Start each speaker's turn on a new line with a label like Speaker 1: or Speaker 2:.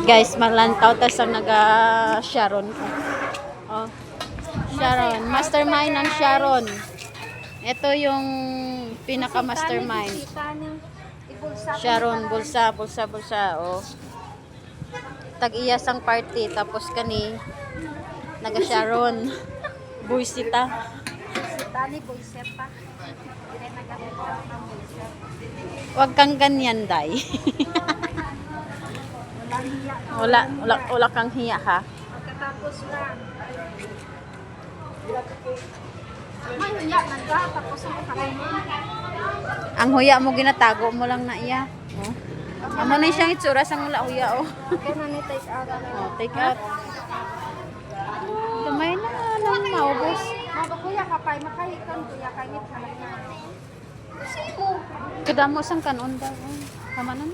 Speaker 1: Guys, malantaw tas ang naga-Sharon. Oh, Sharon. Mastermind ng Sharon. Ito yung pinaka-mastermind. Sharon, bulsa. Oh. Tag-iyas ang party. Tapos kani, naga-Sharon. Buisita.
Speaker 2: Tani boyseta.
Speaker 1: Huwag kang ganyan, Day. Wala kang hiya, ha?
Speaker 2: Pagkatapos lang. May huya man ka, tapos ang kakainin.
Speaker 1: Ang huya mo ginatago mo lang na iya. Oh. Amo na siyang itsura sa mula huya, oh.
Speaker 2: Kaya na ni take out na.
Speaker 1: Oh, take out. Gamay na lang maubos.
Speaker 2: Mabakuya ka pa, makahikan kuya kangit halak na. Sino?
Speaker 1: Kadamo sang kanon daw. Kamanan.